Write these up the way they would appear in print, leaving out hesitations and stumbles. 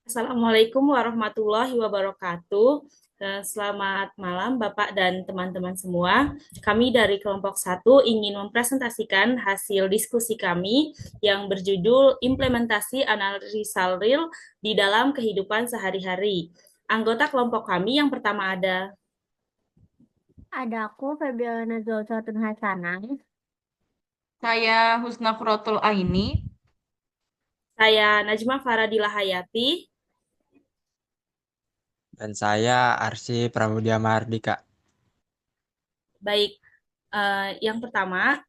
Assalamualaikum warahmatullahi wabarakatuh. Selamat malam Bapak dan teman-teman semua. Kami dari kelompok satu ingin mempresentasikan hasil diskusi kami yang berjudul Implementasi Analisa Real di dalam Kehidupan Sehari-hari. Anggota kelompok kami yang pertama ada Ada aku, Febiana Zulfatun Hasanah. Saya Husna Furatul Aini. saya Najma Faradila Hayati. Dan saya Arsy Pramudia Mahardika. Baik, yang pertama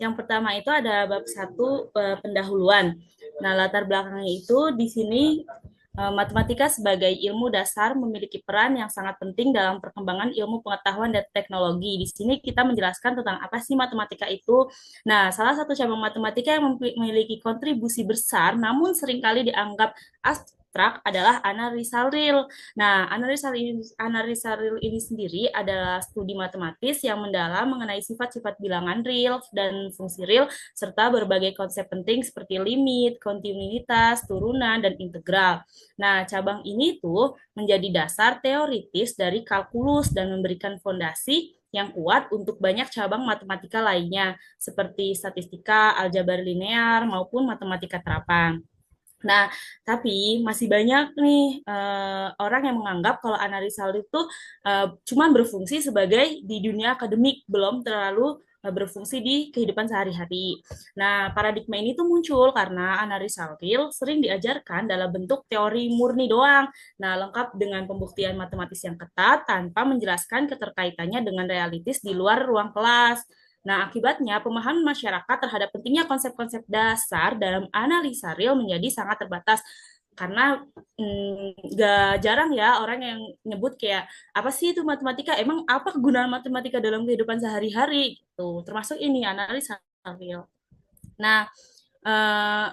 Yang pertama itu ada bab satu pendahuluan. Nah, latar belakangnya itu di sini matematika sebagai ilmu dasar memiliki peran yang sangat penting dalam perkembangan ilmu pengetahuan dan teknologi. Di sini kita menjelaskan tentang apa sih matematika itu. Nah, salah satu cabang matematika yang memiliki kontribusi besar namun seringkali dianggap abstrak adalah analisa real. Nah, analisa real ini sendiri adalah studi matematis yang mendalam mengenai sifat-sifat bilangan real dan fungsi real, serta berbagai konsep penting seperti limit, kontinuitas, turunan, dan integral. Nah, cabang ini tuh menjadi dasar teoritis dari kalkulus dan memberikan fondasi yang kuat untuk banyak cabang matematika lainnya, seperti statistika, aljabar linear, maupun matematika terapan. Nah, tapi masih banyak nih orang yang menganggap kalau analisa itu cuma berfungsi sebagai di dunia akademik, belum terlalu berfungsi di kehidupan sehari-hari. Nah, paradigma ini tuh muncul karena analisa real sering diajarkan dalam bentuk teori murni doang. Nah, lengkap dengan pembuktian matematis yang ketat tanpa menjelaskan keterkaitannya dengan realitis di luar ruang kelas. Nah, akibatnya pemahaman masyarakat terhadap pentingnya konsep-konsep dasar dalam analisa real menjadi sangat terbatas karena gak jarang ya orang yang nyebut kayak apa sih itu matematika, emang apa kegunaan matematika dalam kehidupan sehari-hari gitu, termasuk ini analisa real. Nah, eh,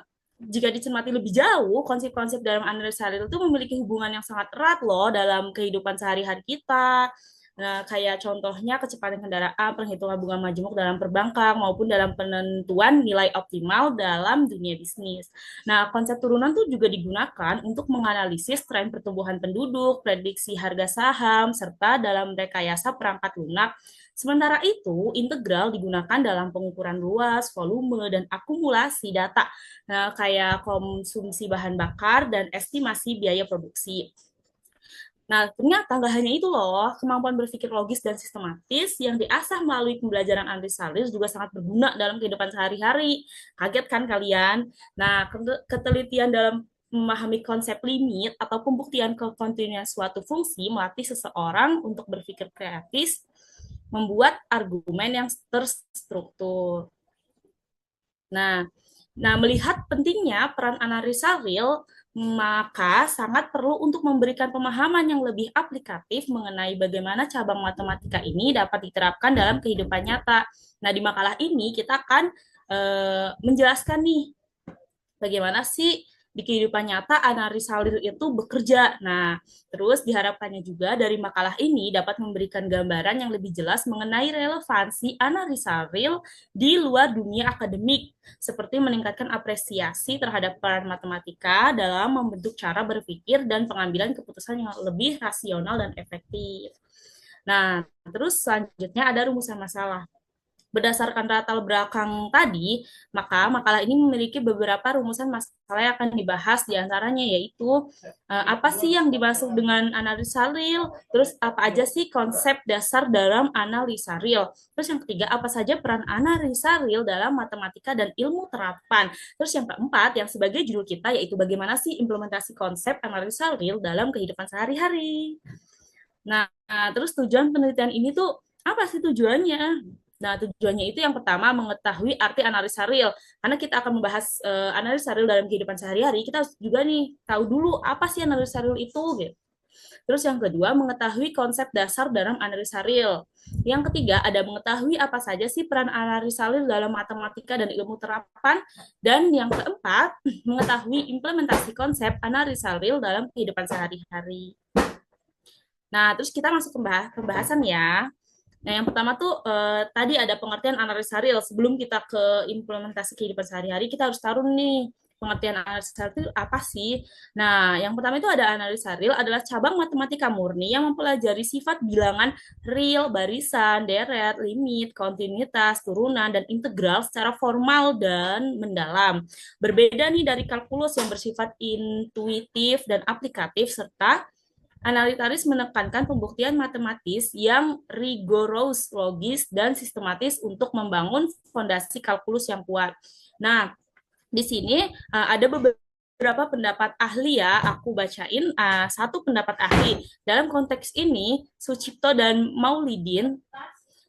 jika dicermati lebih jauh, konsep-konsep dalam analisa real itu memiliki hubungan yang sangat erat loh dalam kehidupan sehari-hari kita. Nah, kayak contohnya kecepatan kendaraan, perhitungan bunga majemuk dalam perbankan, maupun dalam penentuan nilai optimal dalam dunia bisnis. Nah, konsep turunan tuh juga digunakan untuk menganalisis tren pertumbuhan penduduk, prediksi harga saham, serta dalam rekayasa perangkat lunak. Sementara itu, integral digunakan dalam pengukuran luas, volume, dan akumulasi data, nah, kayak konsumsi bahan bakar dan estimasi biaya produksi. Nah, ternyata nggak hanya itu loh, kemampuan berpikir logis dan sistematis yang diasah melalui pembelajaran analisa juga sangat berguna dalam kehidupan sehari-hari. Kaget kan kalian? Nah, ketelitian dalam memahami konsep limit atau pembuktian kekontinuan suatu fungsi melatih seseorang untuk berpikir kreatif, membuat argumen yang terstruktur. Nah, melihat pentingnya peran analisa real, maka sangat perlu untuk memberikan pemahaman yang lebih aplikatif mengenai bagaimana cabang matematika ini dapat diterapkan dalam kehidupan nyata. Nah, di makalah ini kita akan menjelaskan nih bagaimana sih di kehidupan nyata analisa real itu bekerja. Nah, terus diharapkannya juga dari makalah ini dapat memberikan gambaran yang lebih jelas mengenai relevansi analisa real di luar dunia akademik, seperti meningkatkan apresiasi terhadap peran matematika dalam membentuk cara berpikir dan pengambilan keputusan yang lebih rasional dan efektif. Nah, terus selanjutnya ada rumusan masalah. Berdasarkan latar belakang tadi, maka makalah ini memiliki beberapa rumusan masalah yang akan dibahas, diantaranya yaitu apa sih yang dimaksud dengan analisa real, terus apa aja sih konsep dasar dalam analisa real, terus yang ketiga apa saja peran analisa real dalam matematika dan ilmu terapan, terus yang keempat yang sebagai judul kita yaitu bagaimana sih implementasi konsep analisa real dalam kehidupan sehari-hari. Nah, terus tujuan penelitian ini tuh apa sih tujuannya? Nah, tujuannya itu yang pertama mengetahui arti analisa real. Karena kita akan membahas analisa real dalam kehidupan sehari-hari, kita harus juga nih tahu dulu apa sih analisa real itu gitu. Terus yang kedua, mengetahui konsep dasar dalam analisa real. Yang ketiga, ada mengetahui apa saja sih peran analisa real dalam matematika dan ilmu terapan. Dan yang keempat, mengetahui implementasi konsep analisa real dalam kehidupan sehari-hari. Nah, terus kita masuk ke pembahasan ya. Nah, yang pertama tuh tadi ada pengertian analisa real. Sebelum kita ke implementasi kehidupan sehari-hari, kita harus taruh nih pengertian analisa real itu apa sih? Nah, yang pertama itu ada analisa real adalah cabang matematika murni yang mempelajari sifat bilangan real, barisan, deret, limit, kontinuitas, turunan, dan integral secara formal dan mendalam. Berbeda nih dari kalkulus yang bersifat intuitif dan aplikatif, serta analitaris menekankan pembuktian matematis yang rigorous, logis, dan sistematis untuk membangun fondasi kalkulus yang kuat. Nah, di sini ada beberapa pendapat ahli ya, aku bacain satu pendapat ahli. Dalam konteks ini, Sucipto dan Maulidin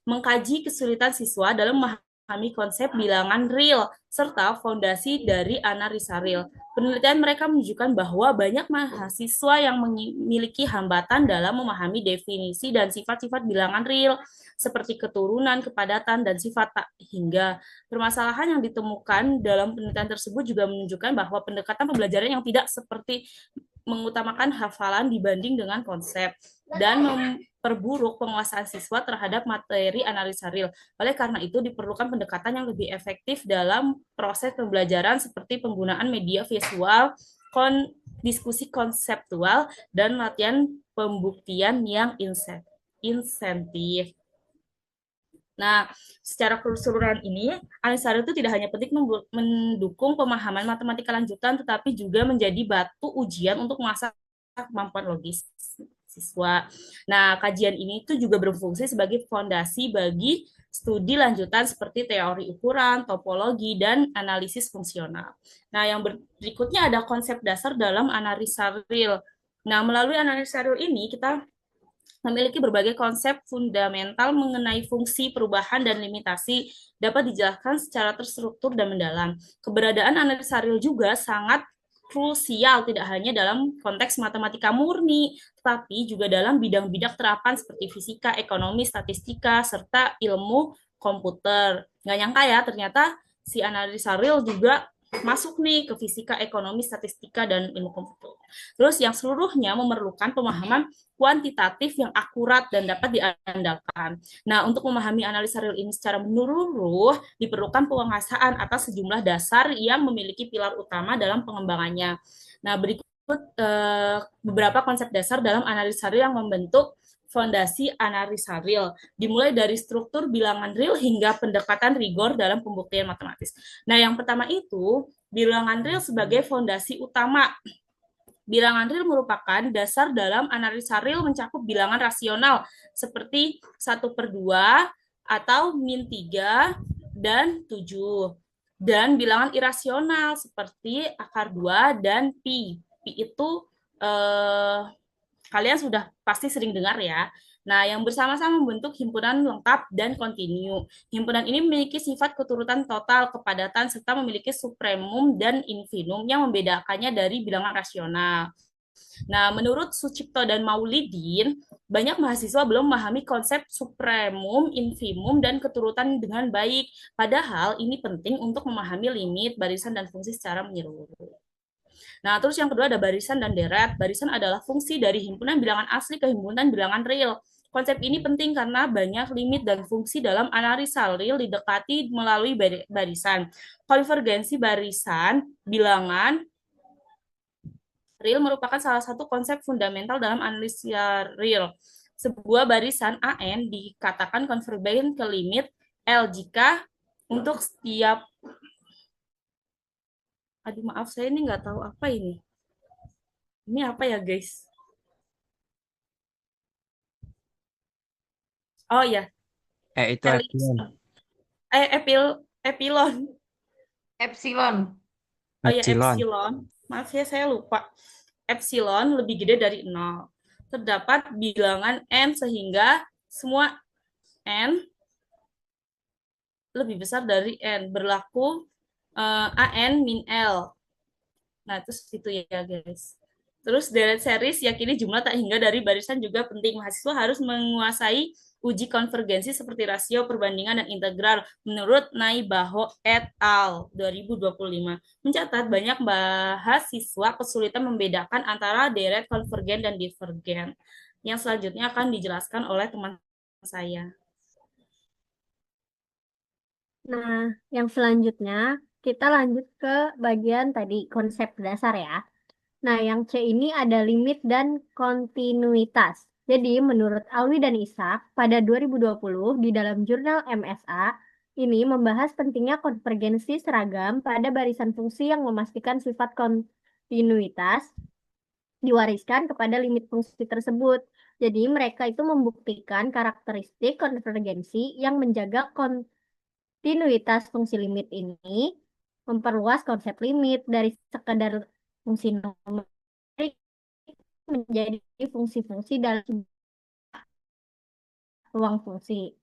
mengkaji kesulitan siswa dalam memahami konsep bilangan real serta fondasi dari analisa real. Penelitian mereka menunjukkan bahwa banyak mahasiswa yang memiliki hambatan dalam memahami definisi dan sifat-sifat bilangan real, seperti keturunan, kepadatan, dan sifat tak hingga. Permasalahan yang ditemukan dalam penelitian tersebut juga menunjukkan bahwa pendekatan pembelajaran yang tidak seperti mengutamakan hafalan dibanding dengan konsep dan memperburuk penguasaan siswa terhadap materi analisa real. Oleh karena itu, diperlukan pendekatan yang lebih efektif dalam proses pembelajaran seperti penggunaan media visual, diskusi konseptual, dan latihan pembuktian yang insentif. Nah, secara keseluruhan ini, analisa real itu tidak hanya penting mendukung pemahaman matematika lanjutan, tetapi juga menjadi batu ujian untuk mengasah kemampuan logis siswa. Nah, kajian ini itu juga berfungsi sebagai fondasi bagi studi lanjutan seperti teori ukuran, topologi, dan analisis fungsional. Nah, yang berikutnya ada konsep dasar dalam analisa real. Nah, melalui analisa real ini kita memiliki berbagai konsep fundamental mengenai fungsi, perubahan, dan limitasi dapat dijelaskan secara terstruktur dan mendalam. Keberadaan analisa real juga sangat krusial tidak hanya dalam konteks matematika murni, tetapi juga dalam bidang-bidang terapan seperti fisika, ekonomi, statistika, serta ilmu komputer. Nggak nyangka ya, ternyata si analisa real juga masuk nih ke fisika, ekonomi, statistika, dan ilmu komputer. Terus yang seluruhnya memerlukan pemahaman kuantitatif yang akurat dan dapat diandalkan. Nah, untuk memahami analisa real ini secara menyeluruh, diperlukan penguasaan atas sejumlah dasar yang memiliki pilar utama dalam pengembangannya. Nah, berikut beberapa konsep dasar dalam analisa real yang membentuk fondasi analisa real, dimulai dari struktur bilangan real hingga pendekatan rigor dalam pembuktian matematis. Nah, yang pertama itu, bilangan real sebagai fondasi utama. Bilangan real merupakan dasar dalam analisa real mencakup bilangan rasional seperti 1/2 atau -3 dan 7. Dan bilangan irasional seperti akar 2 dan pi. Pi itu kalian sudah pasti sering dengar ya. Nah, yang bersama-sama membentuk himpunan lengkap dan kontinu. Himpunan ini memiliki sifat keturutan total, kepadatan, serta memiliki supremum dan infimum yang membedakannya dari bilangan rasional. Nah, menurut Sucipto dan Maulidin, banyak mahasiswa belum memahami konsep supremum, infimum, dan keturutan dengan baik. Padahal ini penting untuk memahami limit, barisan, dan fungsi secara menyeluruh. Nah, terus yang kedua ada barisan dan deret. Barisan adalah fungsi dari himpunan bilangan asli ke himpunan bilangan real. Konsep ini penting karena banyak limit dan fungsi dalam analisa real didekati melalui barisan. Konvergensi barisan bilangan real merupakan salah satu konsep fundamental dalam analisa real. Sebuah barisan AN dikatakan konvergen ke limit L jika untuk setiap aduh maaf saya ini nggak tahu apa ini. Ini apa ya guys? Oh ya, Itu Felix. epsilon. Epilon. Epsilon. Oh ya, Epsilon. epsilon. Maaf ya, saya lupa. Epsilon lebih gede dari 0. Terdapat bilangan n sehingga semua n lebih besar dari n. Berlaku AN min L. Nah, terus itu ya guys. Terus deret series yakini jumlah tak hingga dari barisan juga penting. Mahasiswa harus menguasai uji konvergensi seperti rasio, perbandingan, dan integral menurut Naibaho et al. 2025. Mencatat banyak mahasiswa kesulitan membedakan antara deret konvergen dan divergen. Yang selanjutnya akan dijelaskan oleh teman saya. Nah, yang selanjutnya kita lanjut ke bagian tadi konsep dasar ya. Nah, yang C ini ada limit dan kontinuitas. Jadi, menurut Alwi dan Ishak, pada 2020 di dalam jurnal MSA, ini membahas pentingnya konvergensi seragam pada barisan fungsi yang memastikan sifat kontinuitas diwariskan kepada limit fungsi tersebut. Jadi, mereka itu membuktikan karakteristik konvergensi yang menjaga kontinuitas fungsi limit ini, memperluas konsep limit dari sekedar fungsi numerik menjadi fungsi-fungsi dalam ruang fungsi.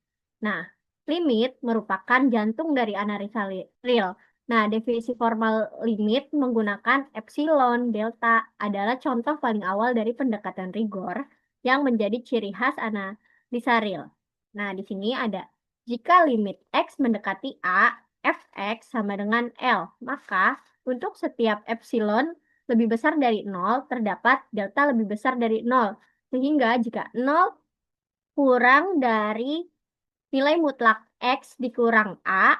Nah, limit merupakan jantung dari analisa real. Nah, definisi formal limit menggunakan epsilon, delta adalah contoh paling awal dari pendekatan rigor yang menjadi ciri khas analisa real. Nah, di sini ada jika limit X mendekati A, Fx sama dengan L, maka untuk setiap epsilon lebih besar dari 0, terdapat delta lebih besar dari 0. Sehingga jika 0 kurang dari nilai mutlak X dikurang A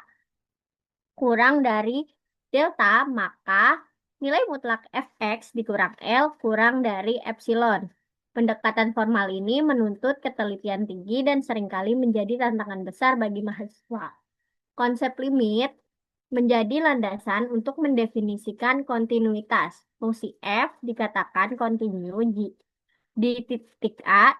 kurang dari delta, maka nilai mutlak Fx dikurang L kurang dari epsilon. Pendekatan formal ini menuntut ketelitian tinggi dan seringkali menjadi tantangan besar bagi mahasiswa. Konsep limit menjadi landasan untuk mendefinisikan kontinuitas. Fungsi F dikatakan kontinu di titik A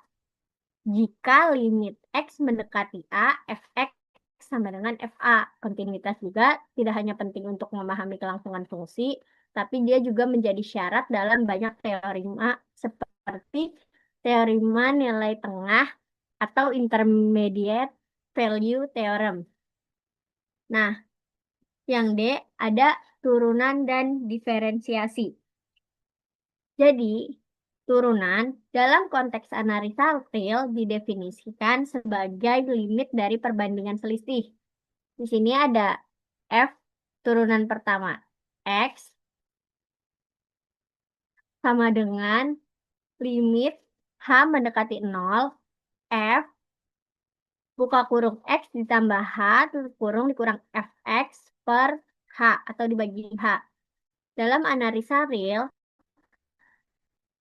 jika limit X mendekati A, Fx sama dengan Fa. Kontinuitas juga tidak hanya penting untuk memahami kelangsungan fungsi, tapi dia juga menjadi syarat dalam banyak teorema seperti teorema nilai tengah atau intermediate value theorem. Nah, yang D ada turunan dan diferensiasi. Jadi, turunan dalam konteks analisa real didefinisikan sebagai limit dari perbandingan selisih. Di sini ada F turunan pertama X sama dengan limit H mendekati 0, F buka kurung X ditambah H tutup kurung dikurang Fx per H atau dibagi H. Dalam analisa real,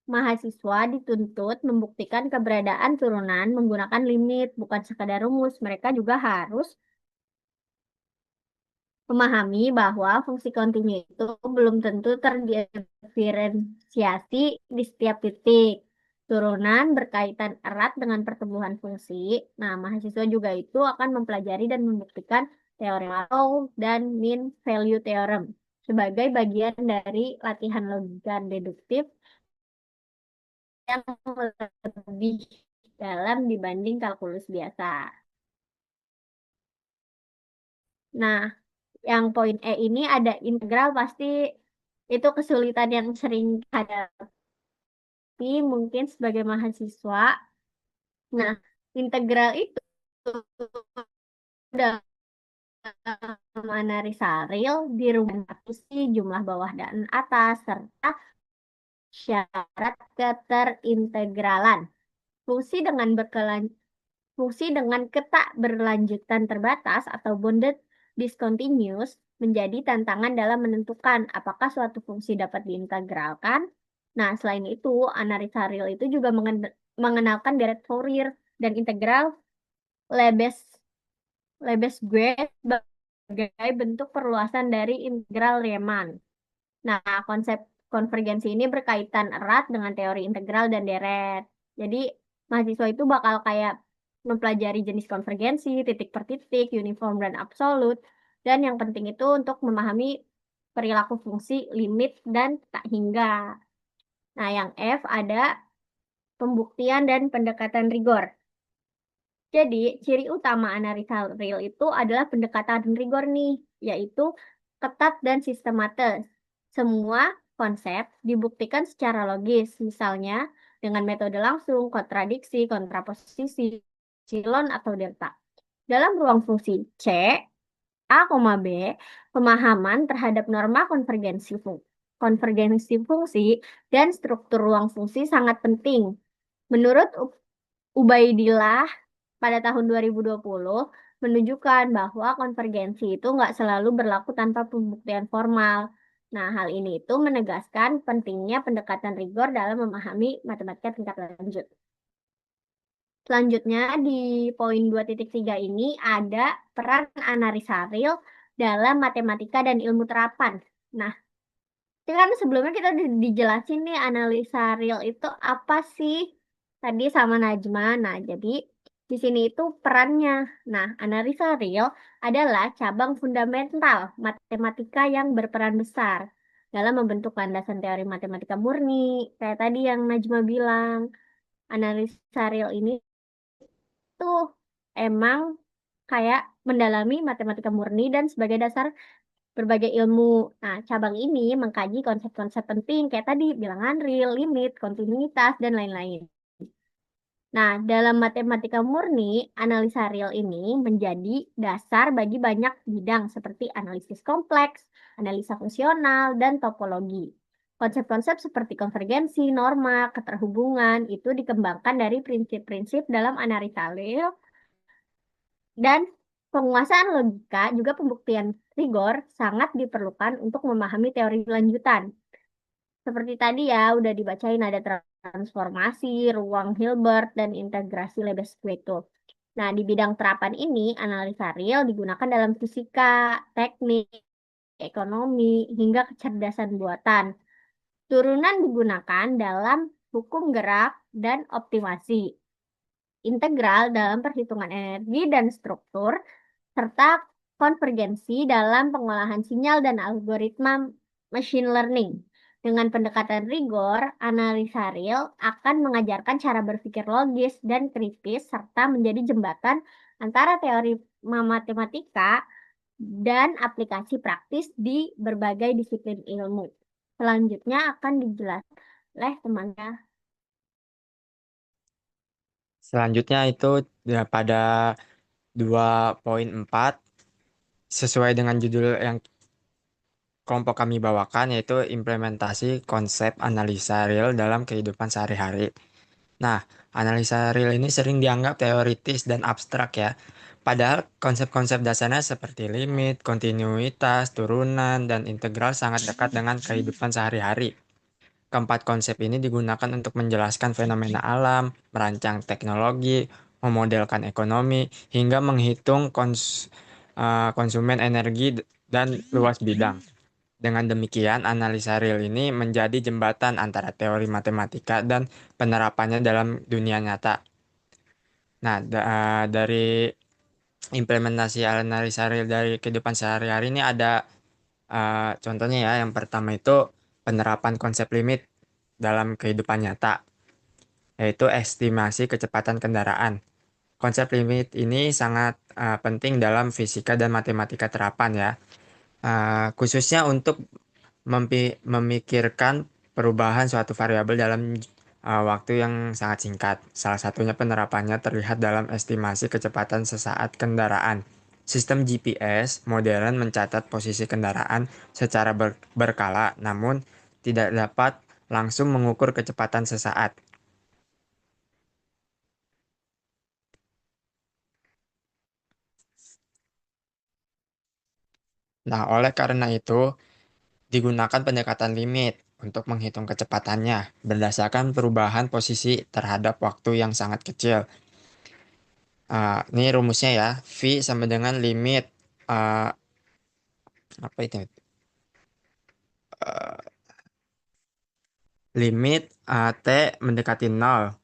mahasiswa dituntut membuktikan keberadaan turunan menggunakan limit, bukan sekadar rumus. Mereka juga harus memahami bahwa fungsi kontinu itu belum tentu terdiferensiasi di setiap titik. Turunan berkaitan erat dengan pertumbuhan fungsi. Nah, mahasiswa juga itu akan mempelajari dan membuktikan teori Low dan mean value theorem sebagai bagian dari latihan logika deduktif yang lebih dalam dibanding kalkulus biasa. Nah, yang poin E ini ada integral, pasti itu kesulitan yang sering hadapi mungkin sebagai mahasiswa. Nah, integral itu dalam analisa real dirumuskan jumlah bawah dan atas serta syarat keterintegralan. Fungsi dengan Fungsi dengan ketak berlanjutan terbatas atau bounded discontinuous menjadi tantangan dalam menentukan apakah suatu fungsi dapat diintegralkan. Nah, selain itu, analisa real itu juga mengenalkan deret Fourier dan integral Lebesgue sebagai bentuk perluasan dari integral Riemann. Nah, konsep konvergensi ini berkaitan erat dengan teori integral dan deret. Jadi, mahasiswa itu bakal kayak mempelajari jenis konvergensi, titik per titik, uniform dan absolut. Dan yang penting itu untuk memahami perilaku fungsi, limit, dan tak hingga. Nah, yang F ada pembuktian dan pendekatan rigor. Jadi, ciri utama analisa real itu adalah pendekatan rigor nih, yaitu ketat dan sistematis. Semua konsep dibuktikan secara logis, misalnya dengan metode langsung, kontradiksi, kontraposisi, silon, atau delta. Dalam ruang fungsi C, A, B, pemahaman terhadap norma konvergensi fungsi dan struktur ruang fungsi sangat penting. Menurut Ubaidillah, pada tahun 2020, menunjukkan bahwa konvergensi itu nggak selalu berlaku tanpa pembuktian formal. Nah, hal ini itu menegaskan pentingnya pendekatan rigor dalam memahami matematika tingkat lanjut. Selanjutnya di poin 2.3 ini ada peran analisa real dalam matematika dan ilmu terapan. Nah, ini kan sebelumnya kita dijelasin nih analisa real itu apa sih tadi sama Najma. Nah, jadi di sini itu perannya. Nah, analisa real adalah cabang fundamental matematika yang berperan besar dalam membentuk landasan teori matematika murni. Kayak tadi yang Najma bilang, analisa real ini tuh emang kayak mendalami matematika murni dan sebagai dasar berbagai ilmu. Nah, cabang ini mengkaji konsep-konsep penting kayak tadi bilangan real, limit, kontinuitas, dan lain-lain. Nah, dalam matematika murni, analisa real ini menjadi dasar bagi banyak bidang seperti analisis kompleks, analisa fungsional, dan topologi. Konsep-konsep seperti konvergensi, norma, keterhubungan itu dikembangkan dari prinsip-prinsip dalam analisa real dan penguasaan logika juga pembuktian rigor sangat diperlukan untuk memahami teori lanjutan. Seperti tadi ya, udah dibacain ada transformasi, ruang Hilbert, dan integrasi Lebesgue itu. Nah, di bidang terapan ini, analisa real digunakan dalam fisika, teknik, ekonomi, hingga kecerdasan buatan. Turunan digunakan dalam hukum gerak dan optimasi. Integral dalam perhitungan energi dan struktur, serta konvergensi dalam pengolahan sinyal dan algoritma machine learning. Dengan pendekatan rigor, analisa real akan mengajarkan cara berpikir logis dan kritis serta menjadi jembatan antara teori matematika dan aplikasi praktis di berbagai disiplin ilmu. Selanjutnya akan dijelaskan oleh temannya. Selanjutnya itu ya, pada 2.4 sesuai dengan judul yang kelompok kami bawakan, yaitu implementasi konsep analisa real dalam kehidupan sehari-hari. Nah, analisa real ini sering dianggap teoritis dan abstrak ya. Padahal konsep-konsep dasarnya seperti limit, kontinuitas, turunan, dan integral sangat dekat dengan kehidupan sehari-hari. Keempat konsep ini digunakan untuk menjelaskan fenomena alam, merancang teknologi, memodelkan ekonomi, hingga menghitung konsumen energi dan luas bidang. Dengan demikian, analisa real ini menjadi jembatan antara teori matematika dan penerapannya dalam dunia nyata. Nah, dari implementasi analisa real dari kehidupan sehari-hari ini ada contohnya ya. Yang pertama itu penerapan konsep limit dalam kehidupan nyata, yaitu estimasi kecepatan kendaraan. Konsep limit ini sangat penting dalam fisika dan matematika terapan ya. Khususnya untuk memikirkan perubahan suatu variabel dalam waktu yang sangat singkat. Salah satunya penerapannya terlihat dalam estimasi kecepatan sesaat kendaraan. Sistem GPS modern mencatat posisi kendaraan secara berkala, namun tidak dapat langsung mengukur kecepatan sesaat. Nah, oleh karena itu, digunakan pendekatan limit untuk menghitung kecepatannya berdasarkan perubahan posisi terhadap waktu yang sangat kecil. Ini rumusnya ya, V sama dengan limit uh, apa itu? Uh, limit T mendekati 0.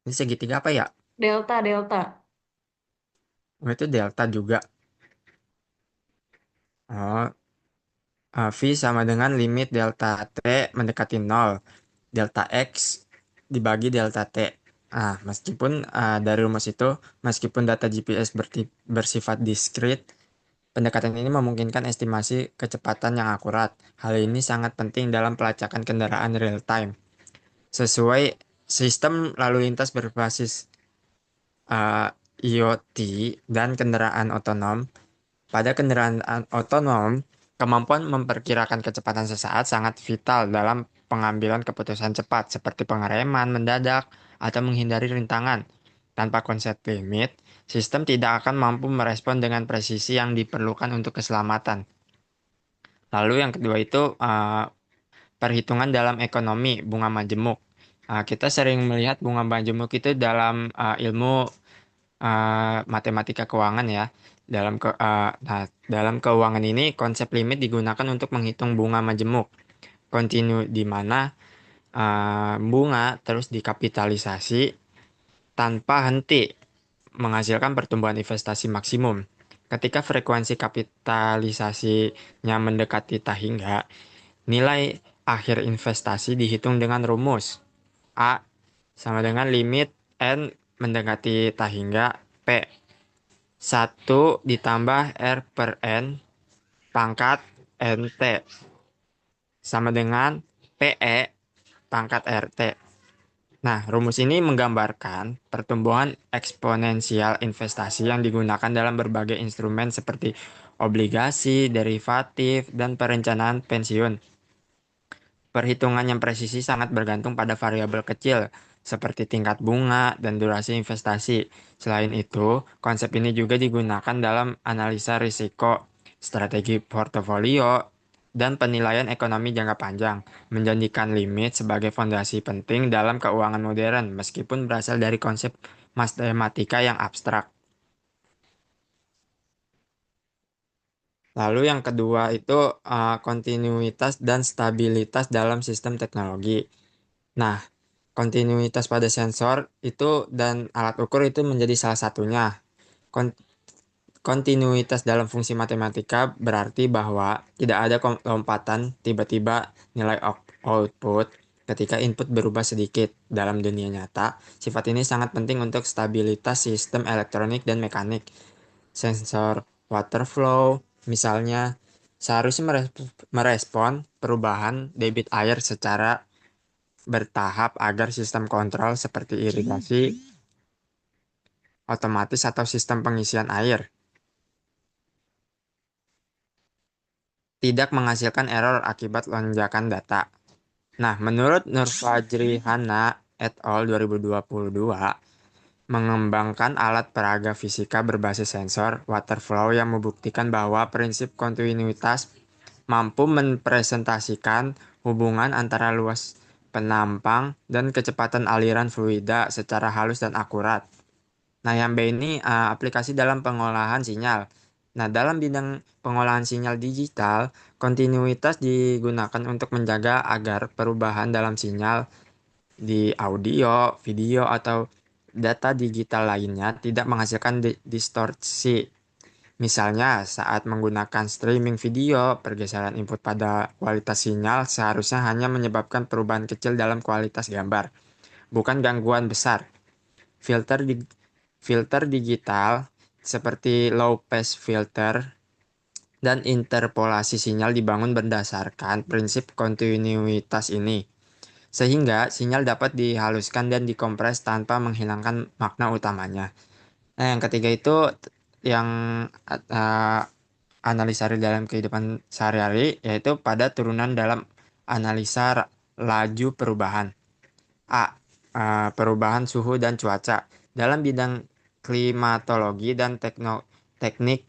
Ini segitiga apa ya? Delta, delta. Oh, itu delta juga. Oh, V sama dengan limit delta T mendekati 0. Delta X dibagi delta T. Meskipun dari rumus itu, meskipun data GPS bersifat diskrit, pendekatan ini memungkinkan estimasi kecepatan yang akurat. Hal ini sangat penting dalam pelacakan kendaraan real time. Sesuai sistem lalu lintas berbasis IoT dan kendaraan otonom, pada kendaraan otonom, kemampuan memperkirakan kecepatan sesaat sangat vital dalam pengambilan keputusan cepat seperti pengereman mendadak atau menghindari rintangan. Tanpa konsep limit, sistem tidak akan mampu merespon dengan presisi yang diperlukan untuk keselamatan. Lalu yang kedua itu perhitungan dalam ekonomi bunga majemuk. Kita sering melihat bunga majemuk itu dalam ilmu matematika keuangan ya. Dalam keuangan ini konsep limit digunakan untuk menghitung bunga majemuk kontinu di mana bunga terus dikapitalisasi tanpa henti menghasilkan pertumbuhan investasi maksimum. Ketika frekuensi kapitalisasinya mendekati tahingga, nilai akhir investasi dihitung dengan rumus A sama dengan limit N mendekati tahingga P 1 ditambah R per N pangkat NT sama dengan PE pangkat RT. Nah, rumus ini menggambarkan pertumbuhan eksponensial investasi yang digunakan dalam berbagai instrumen seperti obligasi, derivatif, dan perencanaan pensiun. Perhitungan yang presisi sangat bergantung pada variabel kecil, seperti tingkat bunga dan durasi investasi. Selain itu, konsep ini juga digunakan dalam analisa risiko, strategi portofolio, dan penilaian ekonomi jangka panjang, menjadikan limit sebagai fondasi penting dalam keuangan modern, meskipun berasal dari konsep matematika yang abstrak. Lalu yang kedua itu kontinuitas dan stabilitas dalam sistem teknologi. Nah, kontinuitas pada sensor itu dan alat ukur itu menjadi salah satunya. Kon- Kontinuitas dalam fungsi matematika berarti bahwa tidak ada lompatan tiba-tiba nilai output ketika input berubah sedikit. Dalam dunia nyata, sifat ini sangat penting untuk stabilitas sistem elektronik dan mekanik. Sensor water flow, misalnya, seharusnya merespon perubahan debit air secara bertahap agar sistem kontrol seperti irigasi otomatis atau sistem pengisian air tidak menghasilkan error akibat lonjakan data. Nah, menurut Nurfajri Hana et al. 2022, mengembangkan alat peraga fisika berbasis sensor water flow yang membuktikan bahwa prinsip kontinuitas mampu mempresentasikan hubungan antara luas penampang dan kecepatan aliran fluida secara halus dan akurat. Nah, yang B ini aplikasi dalam pengolahan sinyal. Nah, dalam bidang pengolahan sinyal digital, kontinuitas digunakan untuk menjaga agar perubahan dalam sinyal di audio, video, atau data digital lainnya tidak menghasilkan distorsi. Misalnya, saat menggunakan streaming video, pergeseran input pada kualitas sinyal seharusnya hanya menyebabkan perubahan kecil dalam kualitas gambar, bukan gangguan besar. Filter filter digital seperti low pass filter dan interpolasi sinyal dibangun berdasarkan prinsip kontinuitas ini, sehingga sinyal dapat dihaluskan dan dikompres tanpa menghilangkan makna utamanya. Nah, yang ketiga itu yang uh, analisa real dalam kehidupan sehari-hari, yaitu pada turunan dalam analisa laju perubahan. A. Perubahan suhu dan cuaca. Dalam bidang klimatologi dan teknik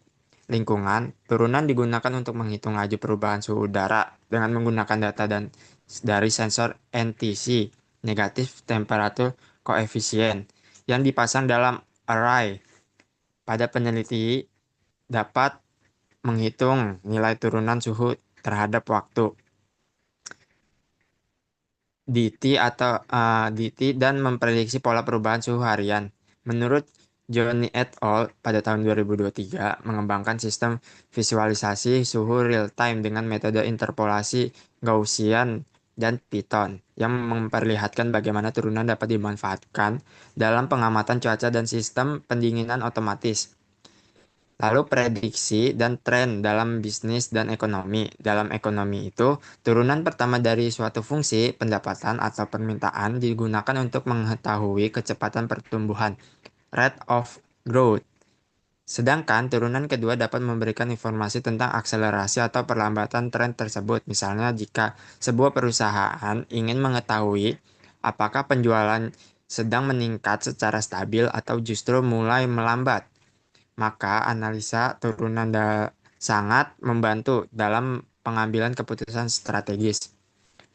lingkungan, turunan digunakan untuk menghitung laju perubahan suhu udara dengan menggunakan data dari sensor NTC, negatif temperature coefficient, yang dipasang dalam array. Pada peneliti dapat menghitung nilai turunan suhu terhadap waktu. DT dan memprediksi pola perubahan suhu harian. Menurut Johnny et al. Pada tahun 2023 mengembangkan sistem visualisasi suhu real time dengan metode interpolasi Gaussian dan Python yang memperlihatkan bagaimana turunan dapat dimanfaatkan dalam pengamatan cuaca dan sistem pendinginan otomatis. Lalu prediksi dan tren dalam bisnis dan ekonomi. Dalam ekonomi itu, turunan pertama dari suatu fungsi, pendapatan atau permintaan digunakan untuk mengetahui kecepatan pertumbuhan, rate of growth. Sedangkan turunan kedua dapat memberikan informasi tentang akselerasi atau perlambatan tren tersebut. Misalnya jika sebuah perusahaan ingin mengetahui apakah penjualan sedang meningkat secara stabil atau justru mulai melambat. Maka analisa turunan sangat membantu dalam pengambilan keputusan strategis.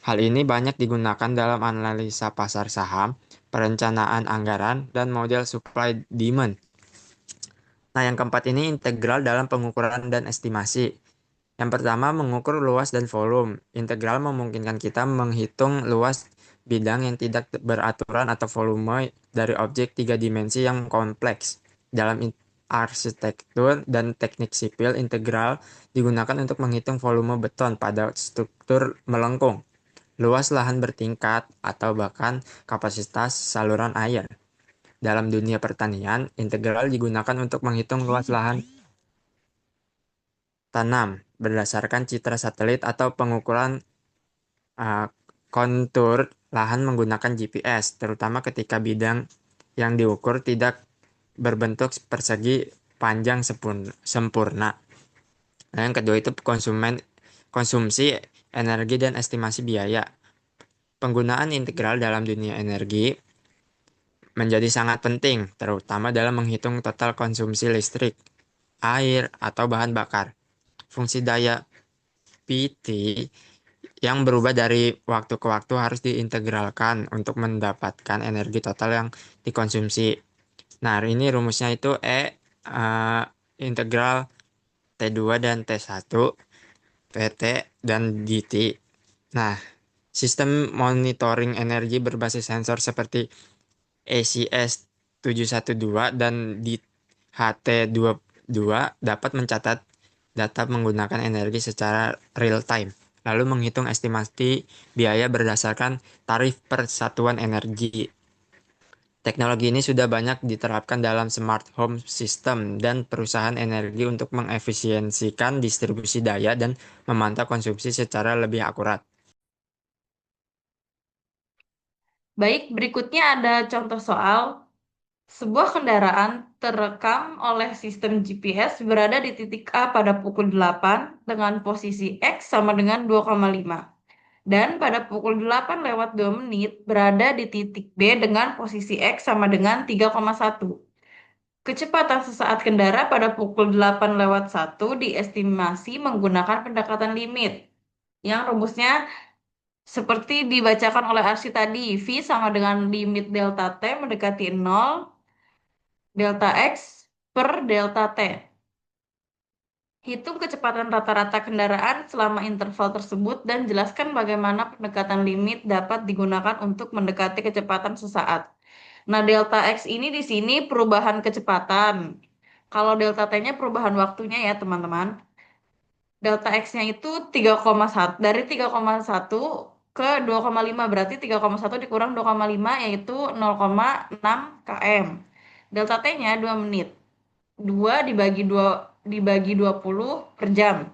Hal ini banyak digunakan dalam analisa pasar saham, perencanaan anggaran, dan model supply demand. Nah, yang keempat ini integral dalam pengukuran dan estimasi. Yang pertama, mengukur luas dan volume. Integral memungkinkan kita menghitung luas bidang yang tidak beraturan atau volume dari objek tiga dimensi yang kompleks. Dalam arsitektur dan teknik sipil, integral digunakan untuk menghitung volume beton pada struktur melengkung, luas lahan bertingkat, atau bahkan kapasitas saluran air. Dalam dunia pertanian, integral digunakan untuk menghitung luas lahan tanam berdasarkan citra satelit atau pengukuran uh, kontur lahan menggunakan GPS, terutama ketika bidang yang diukur tidak berbentuk persegi panjang sempurna. Nah, yang kedua itu konsumsi energi dan estimasi biaya. Penggunaan integral dalam dunia energi menjadi sangat penting, terutama dalam menghitung total konsumsi listrik, air, atau bahan bakar. Fungsi daya PT yang berubah dari waktu ke waktu harus diintegralkan untuk mendapatkan energi total yang dikonsumsi. Nah, ini rumusnya itu integral T2 dan T1, PT, dan DT. Nah, sistem monitoring energi berbasis sensor seperti ACS 712 dan DHT22 dapat mencatat data menggunakan energi secara real time, lalu menghitung estimasi biaya berdasarkan tarif per satuan energi. Teknologi ini sudah banyak diterapkan dalam smart home system dan perusahaan energi untuk mengefisiensikan distribusi daya dan memantau konsumsi secara lebih akurat. Baik, berikutnya ada contoh soal. Sebuah kendaraan terekam oleh sistem GPS berada di titik A pada pukul 8 dengan posisi X sama dengan 2,5. Dan pada pukul 8 lewat 2 menit berada di titik B dengan posisi X sama dengan 3,1. Kecepatan sesaat kendara pada pukul 8 lewat 1 diestimasi menggunakan pendekatan limit. Yang rumusnya seperti dibacakan oleh Arsy tadi, V sama dengan limit delta T mendekati 0, delta X per delta T. Hitung kecepatan rata-rata kendaraan selama interval tersebut dan jelaskan bagaimana pendekatan limit dapat digunakan untuk mendekati kecepatan sesaat. Nah, delta X ini di sini perubahan kecepatan. Kalau delta T-nya perubahan waktunya ya, teman-teman. Delta X-nya itu 3,1. Dari 3,1 ke 2,5. Berarti 3,1 dikurang 2,5 yaitu 0,6 km. Delta T-nya 2 menit. 2 dibagi 20 per jam.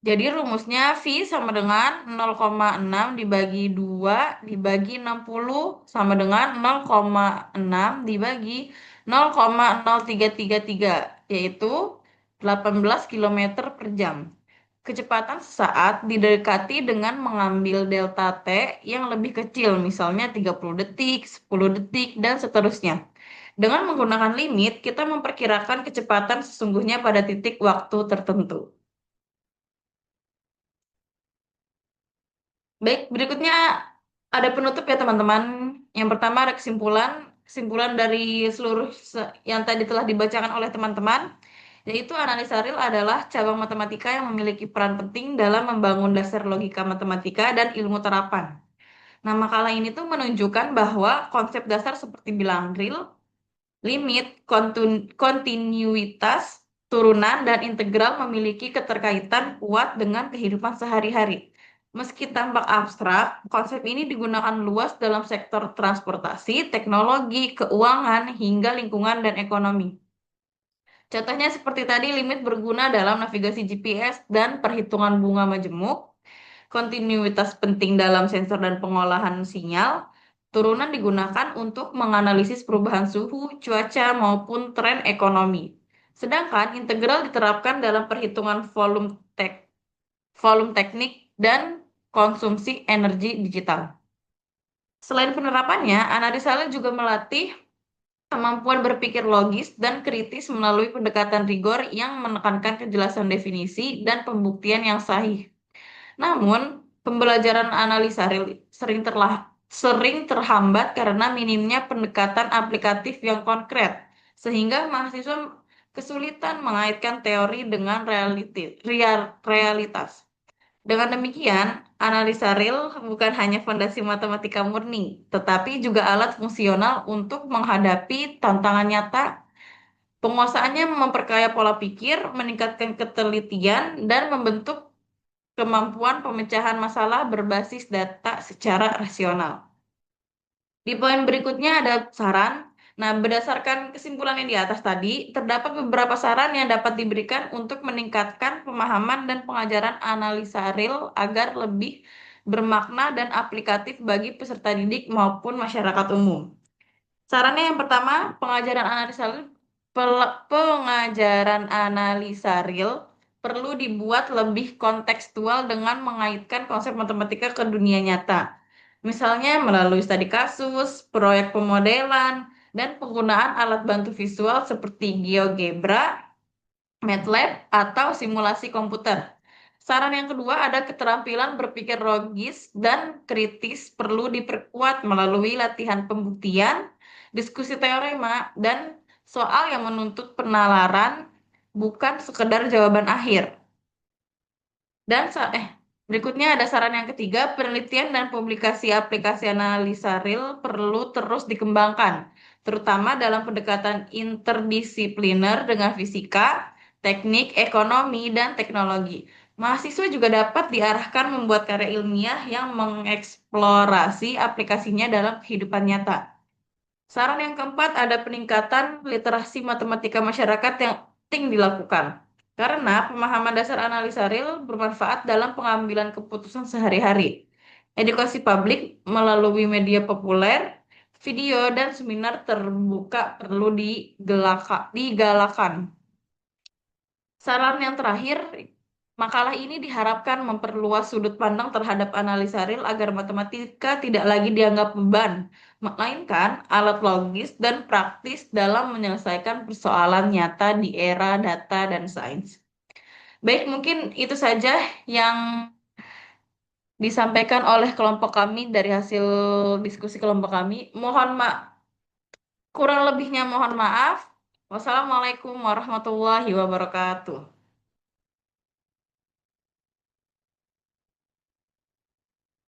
Jadi rumusnya V sama dengan 0,6 dibagi 2 dibagi 60 sama dengan 0,6 dibagi 0,0333 yaitu 18 km per jam. Kecepatan sesaat didekati dengan mengambil delta T yang lebih kecil, misalnya 30 detik, 10 detik, dan seterusnya. Dengan menggunakan limit, kita memperkirakan kecepatan sesungguhnya pada titik waktu tertentu. Baik, berikutnya ada penutup ya teman-teman. Yang pertama ada kesimpulan dari seluruh yang tadi telah dibacakan oleh teman-teman, yaitu analisa real adalah cabang matematika yang memiliki peran penting dalam membangun dasar logika matematika dan ilmu terapan. Nah, makalah ini tuh menunjukkan bahwa konsep dasar seperti bilang real, limit, kontinuitas, turunan, dan integral memiliki keterkaitan kuat dengan kehidupan sehari-hari. Meski tampak abstrak, konsep ini digunakan luas dalam sektor transportasi, teknologi, keuangan, hingga lingkungan dan ekonomi. Contohnya seperti tadi, limit berguna dalam navigasi GPS dan perhitungan bunga majemuk, kontinuitas penting dalam sensor dan pengolahan sinyal, turunan digunakan untuk menganalisis perubahan suhu, cuaca, maupun tren ekonomi. Sedangkan integral diterapkan dalam perhitungan volume teknik dan konsumsi energi digital. Selain penerapannya, analisa real juga melatih kemampuan berpikir logis dan kritis melalui pendekatan rigor yang menekankan kejelasan definisi dan pembuktian yang sahih. Namun, pembelajaran analisa real sering terhambat karena minimnya pendekatan aplikatif yang konkret, sehingga mahasiswa kesulitan mengaitkan teori dengan realitas. Dengan demikian, analisa real bukan hanya fondasi matematika murni, tetapi juga alat fungsional untuk menghadapi tantangan nyata. Penguasaannya memperkaya pola pikir, meningkatkan ketelitian, dan membentuk kemampuan pemecahan masalah berbasis data secara rasional. Di poin berikutnya ada saran. Nah, berdasarkan kesimpulan yang di atas tadi, terdapat beberapa saran yang dapat diberikan untuk meningkatkan pemahaman dan pengajaran analisa real agar lebih bermakna dan aplikatif bagi peserta didik maupun masyarakat umum. Sarannya yang pertama, pengajaran analisa real perlu dibuat lebih kontekstual dengan mengaitkan konsep matematika ke dunia nyata. Misalnya melalui studi kasus, proyek pemodelan, dan penggunaan alat bantu visual seperti GeoGebra, MATLAB, atau simulasi komputer. Saran yang kedua ada keterampilan berpikir logis dan kritis perlu diperkuat melalui latihan pembuktian, diskusi teorema, dan soal yang menuntut penalaran, bukan sekedar jawaban akhir. Dan berikutnya ada saran yang ketiga, penelitian dan publikasi aplikasi analisa real perlu terus dikembangkan, terutama dalam pendekatan interdisipliner dengan fisika, teknik, ekonomi, dan teknologi. Mahasiswa juga dapat diarahkan membuat karya ilmiah yang mengeksplorasi aplikasinya dalam kehidupan nyata. Saran yang keempat ada peningkatan literasi matematika masyarakat yang penting dilakukan. Karena pemahaman dasar analisa real bermanfaat dalam pengambilan keputusan sehari-hari. Edukasi publik melalui media populer, video, dan seminar terbuka perlu digalakan. Saran yang terakhir, makalah ini diharapkan memperluas sudut pandang terhadap analisa real agar matematika tidak lagi dianggap beban, melainkan alat logis dan praktis dalam menyelesaikan persoalan nyata di era data dan sains. Baik, mungkin itu saja yang disampaikan oleh kelompok kami dari hasil diskusi kelompok kami. Kurang lebihnya mohon maaf. Wassalamualaikum warahmatullahi wabarakatuh.